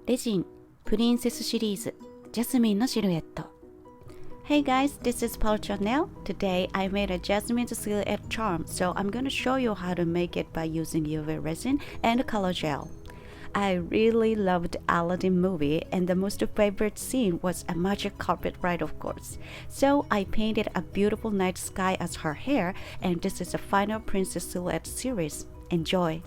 レジンプリンセスシリーズジャスミンのシルエット。 Hey guys, this is Paul Chanel. Today I made a Jasmine silhouette charm, so I'm going to show you how to make it by using UVResin and color gel. I really loved Aladdin movie, and the most favorite scene was a magic carpet ride, of course. So I painted a beautiful night sky as her hair, and this is the final princess silhouette series. Enjoy!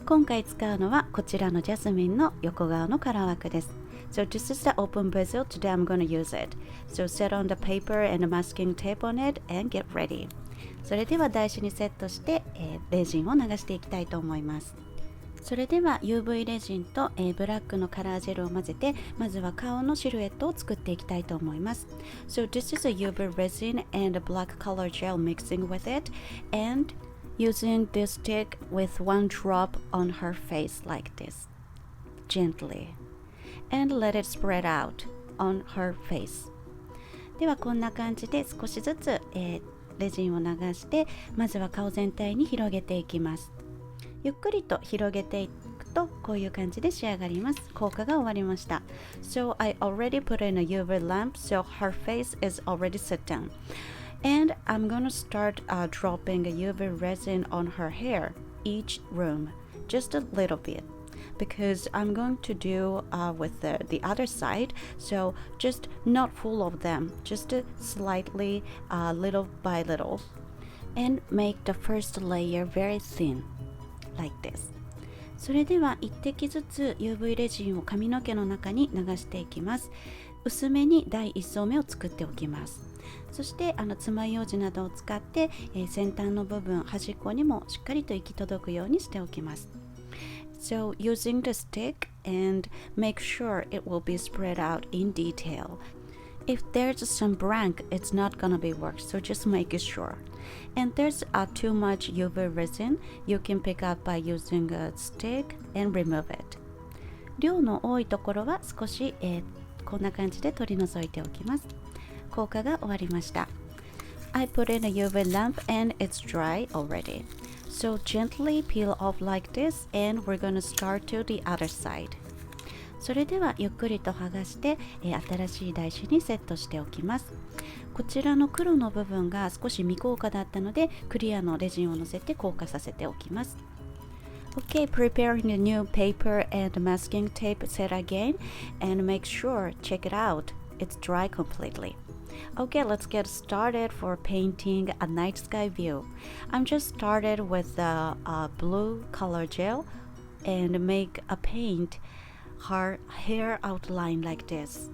今回使うのはこちらのジャスミンの横顔のカラー枠です。So this is the open bezel. Today I'm going to use it. So set on the paper and masking tape on it and get ready. それでは台紙にセットして、レジンを流していきたいと思います。それでは UV レジンと、ブラックのカラージェルを混ぜて、まずは顔のシルエットを作っていきたいと思います。So this is a UV resin and a black color gel mixing with it, and using this stick with one drop on her face like this, gently, and let it spread out on her face. ではこんな感じで少しずつ、レジンを流して、まずは顔全体に広げていきます。ゆっくりと広げていくとこういう感じで仕上がります。効果が終わりました。So I already put in a UV lamp, so her face is already set down. And I'm going to start dropping a UV resin on her hair each room, just a little bit, because I'm going to do with the other side, so just not full of them, just slightly, little by little, and make the first layer very thin, like this. それでは一滴ずつ UV レジンを髪の毛の中に流していきます。薄めに第1層目を作っておきます。そして爪楊枝などを使って、先端の部分端っこにもしっかりと行き届くようにしておきます。So using the stick and make sure it will be spread out in detail. If there's some blank, it's not gonna be work, so just make it sure. And there's too much UV resin, you can pick up by using a stick and remove it. 量の多いところは少し、こんな感じで取り除いておきます。効果が終わりました。I put in a UV lamp and it's dry already. So gently peel off like this, and we're gonna start to the other side. それではゆっくりと剥がして、新しい台紙にセットしておきます。こちらの黒の部分が少し未硬化だったので、クリアのレジンをのせて硬化させておきます。Okay, preparing the new paper and masking tape set again, and make sure, check it out, it's dry completely. Okay, let's get started for painting a night sky view. I'm just started with the blue color gel and make a paint her hair outline like this.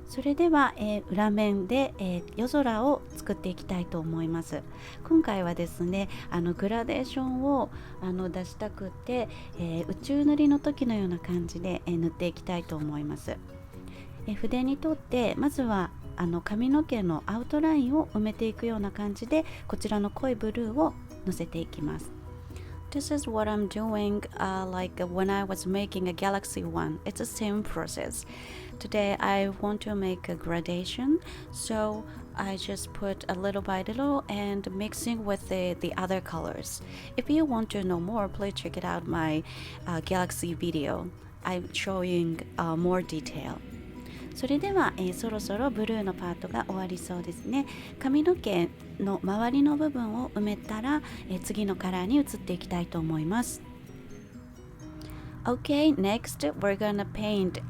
それでは、裏面で、夜空を作っていきたいと思います。今回はですね、グラデーションを出したくて、宇宙塗りの時のような感じで、塗っていきたいと思います。筆にとってまずは髪の毛のアウトラインを埋めていくような感じで、こちらの濃いブルーをのせていきます。This is what I'm doing, like when I was making a Galaxy One. It's the same process. Today I want to make a gradation, so I just put a little by little and mixing with the other colors. If you want to know more, please check it out my Galaxy video. I'm showing more detail.それでは、そろそろブルーのパートが終わりそうですね。髪の毛の周りの部分を埋めたら、次のカラーに移っていきたいと思います。Okay, next we're gonna paint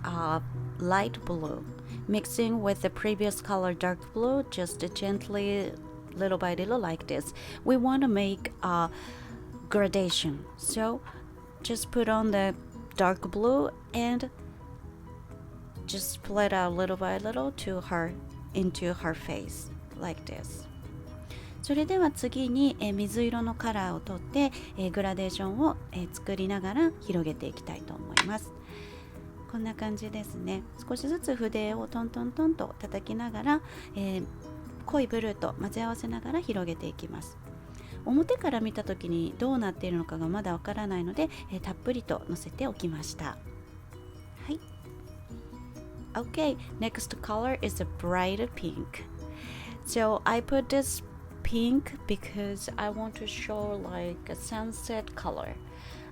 light blue, mixing with the previous color dark blue, just gently, little by little like this. We want to make a gradation, so just put on the dark blue and just split out little by little to her into her face like this. それでは次に、水色のカラーを取って、グラデーションを、作りながら広げていきたいと思います。こんな感じですね。少しずつ筆をトントントンと叩きながら、濃いブルーと混ぜ合わせながら広げていきます。表から見た時にどうなっているのかがまだわからないので、たっぷりとのせておきました。はい。Okay, next color is a bright pink. So I put this pink because I want to show like a sunset color.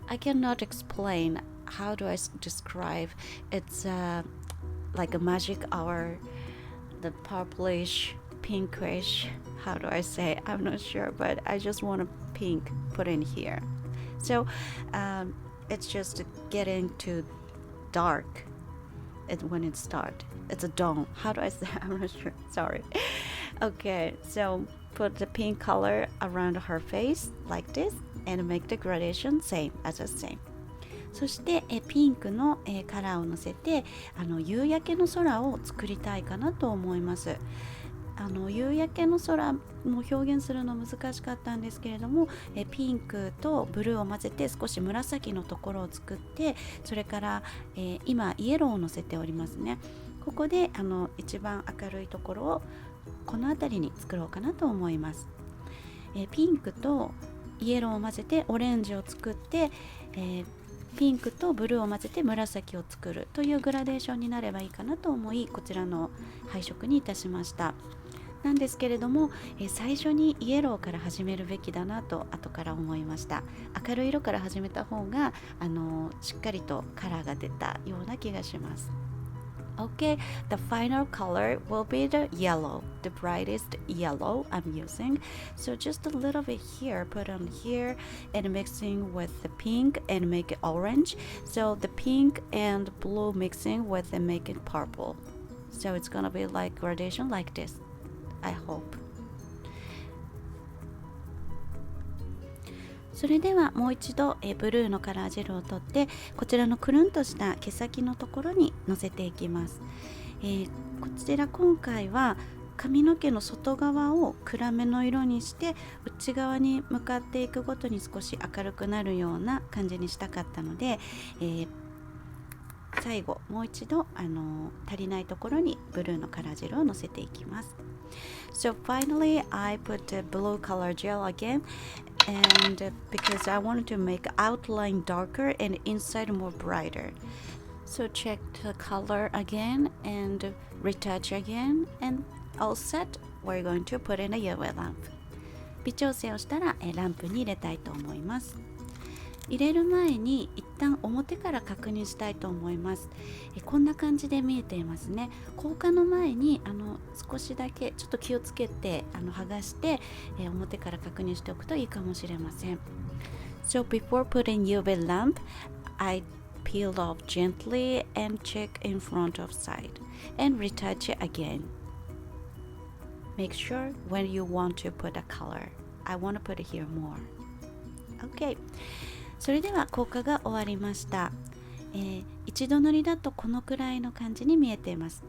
I cannot explain how do I describe? It's like a magic hour, the purplish, pinkish. How do I say? I'm not sure, but I just want a pink put in here. So it's just getting to dark when it starts. It's a dawn. How do I say? I'm not sure. Sorry. Okay, so put the pink color around her face like this and make the gradation same as the same. そしてピンクのカラーをのせて夕焼けの空を作りたいかなと思います。夕焼けの空も表現するの難しかったんですけれども、ピンクとブルーを混ぜて少し紫のところを作って、それから、今イエローをのせておりますね。ここで一番明るいところをこの辺りに作ろうかなと思います。ピンクとイエローを混ぜてオレンジを作って、ピンクとブルーを混ぜて紫を作るというグラデーションになればいいかなと思い、こちらの配色にいたしました。なんですけれども、最初にイエローから始めるべきだなと後から思いました。明るい色から始めた方がしっかりとカラーが出たような気がします。Okay, the final color will be the yellow, the brightest yellow I'm using. So just a little bit here, put on here and mixing with the pink and make it orange. So the pink and blue mixing with and make it purple. So it's gonna be like gradation like this, I hope.それではもう一度ブルーのカラージェルを取って、こちらのくるんとした毛先のところにのせていきます。こちら今回は髪の毛の外側を暗めの色にして、内側に向かっていくごとに少し明るくなるような感じにしたかったので、最後もう一度足りないところにブルーのカラージェルをのせていきます。So finally I put the blue color gel again.And because I wanted to make outline darker and inside more brighter. So check the color again and retouch again and all set. We're going to put in a UV lamp. 微調整をしたらランプに入れたいと思います。入れる前に一旦表から確認したいと思います。こんな感じで見えていますね。硬化の前に少しだけちょっと気をつけて剥がして、表から確認しておくといいかもしれません。So before putting UV lamp, I peel off gently and check in front of side and retouch it again. Make sure when you want to put a color. I want to put it here more. Okay.それでは効果が終わりました。一度塗りだとこのくらいの感じに見えています。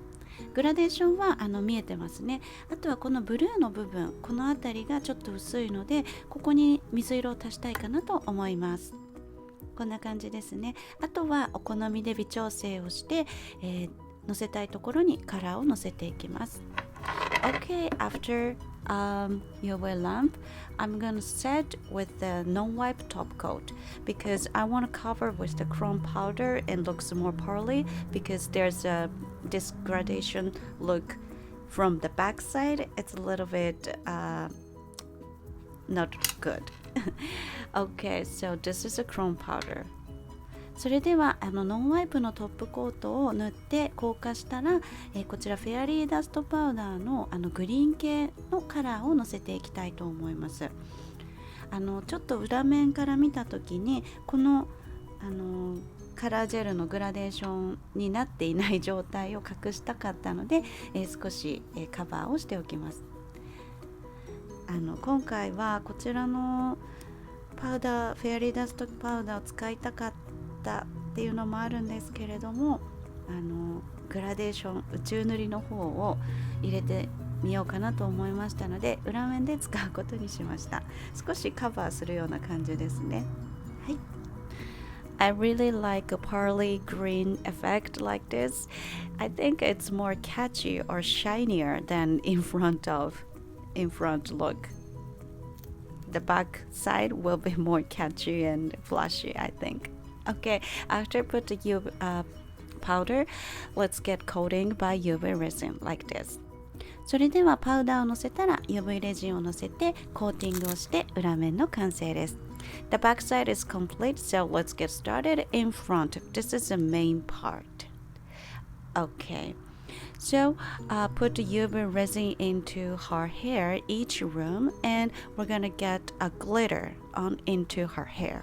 グラデーションは見えてますね。あとはこのブルーの部分、この辺りがちょっと薄いので、ここに水色を足したいかなと思います。こんな感じですね。あとはお好みで微調整をして、のせたいところにカラーをのせていきます。Okay, after UV lamp, I'm gonna set with the non-wipe top coat because I want to cover with the chrome powder and looks more pearly because there's this gradation look from the back side. It's a little bit not good. Okay, so this is a chrome powder.それではノンワイプのトップコートを塗って硬化したら、こちらフェアリーダストパウダーのグリーン系のカラーをのせていきたいと思います。ちょっと裏面から見た時にこのカラージェルのグラデーションになっていない状態を隠したかったので、少しカバーをしておきます。今回はこちらのパウダー、フェアリーダストパウダーを使いたかったっていうのもあるんですけれども、グラデーション宇宙塗りの方を入れてみようかなと思いましたので、裏面で使うことにしました。少しカバーするような感じですね。はい。I really like a pearly green effect like this. I think it's more catchy or shinier than in front look. The back side will be more catchy and flashy, I think.Okay, after put the UV powder, let's get coating by UVResin like this. それではパウダーをのせたら UV レジンをのせてコーティングをして裏面の完成です。The back side is complete, so let's get started. In front, this is the main part. Okay, so put the UVResin into her hair each room, and we're gonna get a glitter on into her hair.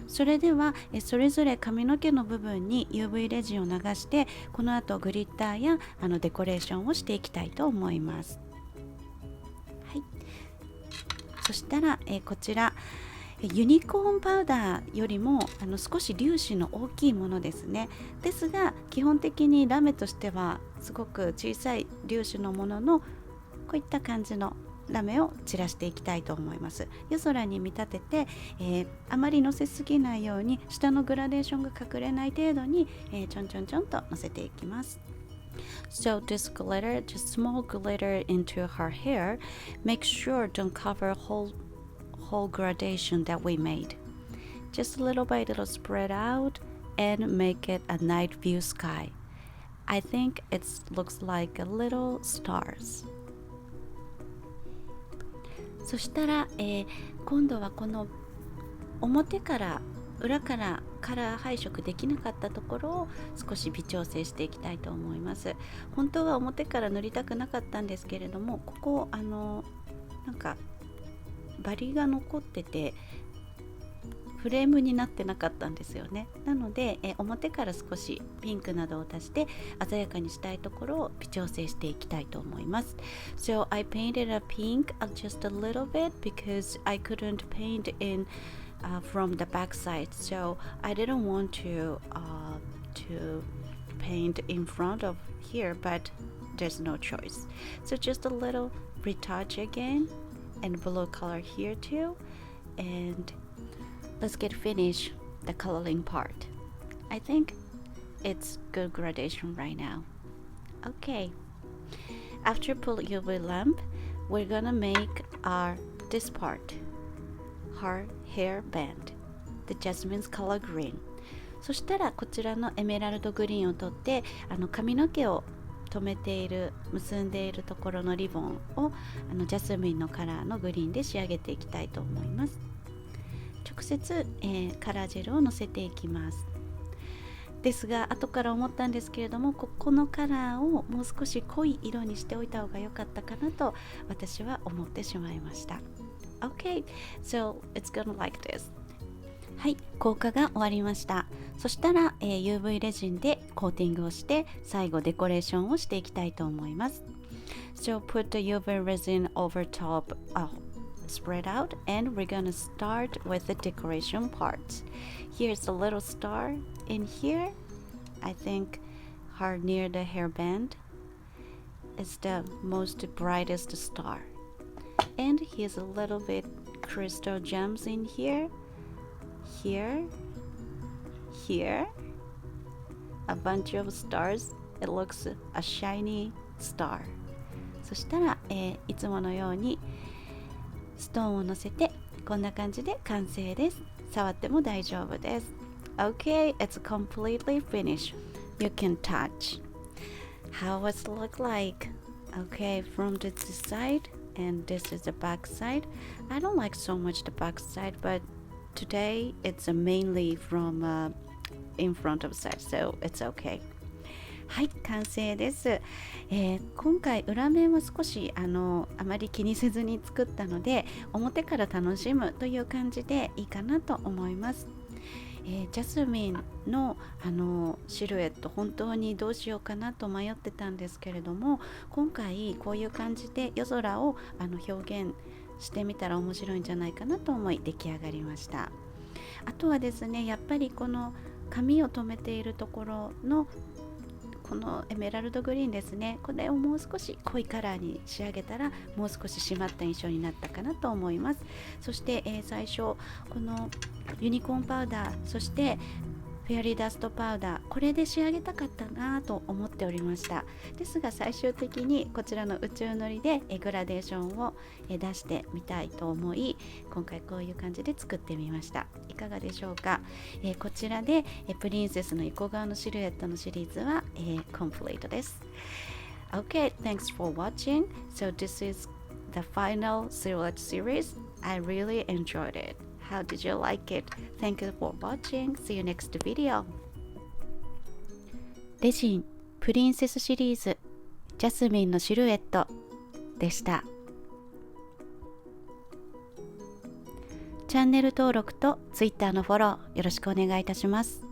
それではそれぞれ髪の毛の部分に UV レジンを流して、この後グリッターやデコレーションをしていきたいと思います。はい、そしたらこちらユニコーンパウダーよりも少し粒子の大きいものですね。ですが基本的にラメとしてはすごく小さい粒子のもののこういった感じのラメを散らしていきたいと思います。夜空に見立てて、あまりのせすぎないように下のグラデーションが隠れない程度に、ちょんちょんちょんとのせていきます。So this glitter, just small glitter into her hair. Make sure don't cover whole gradation that we made. Just little by little spread out and make it a night view sky. I think it looks like a little stars. そしたら、今度はこの表から裏からカラー配色できなかったところを少し微調整していきたいと思います。本当は表から塗りたくなかったんですけれども、ここなんかバリが残っててフレームになってなかったんですよね。なので表から少しピンクなどを足して鮮やかにしたいところを微調整していきたいと思います。So I painted a pink just a little bit because I couldn't paint in from the back side, so I didn't want to paint in front of here, but there's no choice. So just a little retouch again and blue color here too, and let's get finished the coloring part. I think it's good gradation right now. Okay, after pull UV lamp, we're gonna make this part, her hair band, the Jasmine's color green. そしたらこちらのエメラルドグリーンを取って髪の毛を留めている結んでいるところのリボンをジャスミンのカラーのグリーンで仕上げていきたいと思います。直接、カラージェルをのせていきます。ですが後から思ったんですけれども、ここのカラーをもう少し濃い色にしておいた方が良かったかなと私は思ってしまいました。Okay, so it's gonna like this. はい、硬化が終わりました。そしたら、UV レジンでコーティングをして最後デコレーションをしていきたいと思います。So put the UV resin over top, spread out, and we're gonna start with the decoration parts. Here's a little star in here. I think her near the hairband is the most brightest star. And here's a little bit crystal gems in here, here, a bunch of stars. It looks a shiny star. そしたら、いつものようにストーンを乗せてこんな感じで完成です。触っても大丈夫です。Okay, it's completely finished. You can touch. How does it look like? Okay, from this side.And this is the back side. I don't like so much the back side, but today it's mainly from in front of side, so it's okay. はい、完成です。今回裏面は少しあまり気にせずに作ったので、表から楽しむという感じでいいかなと思います。ジャスミンのシルエット本当にどうしようかなと迷ってたんですけれども、今回こういう感じで夜空を表現してみたら面白いんじゃないかなと思い出来上がりました。あとはですね、やっぱりこの髪を留めているところのこのエメラルドグリーンですね、これをもう少し濃いカラーに仕上げたらもう少し締まった印象になったかなと思います。そして、最初このユニコーンパウダー、そしてフェアリーダストパウダー、これで仕上げたかったなと思っておりました。ですが最終的にこちらの宇宙のりでグラデーションを出してみたいと思い、今回こういう感じで作ってみました。いかがでしょうか。こちらでプリンセスの横顔のシルエットのシリーズはコンプリートです。Okay, thanks for watching. So this is the final silhouette series. I really enjoyed it. How did you like it? Thank you for watching. See you next video. レジンプリンセスシリーズジャスミンのシルエットでした。チャンネル登録と Twitter のフォローよろしくお願いいたします。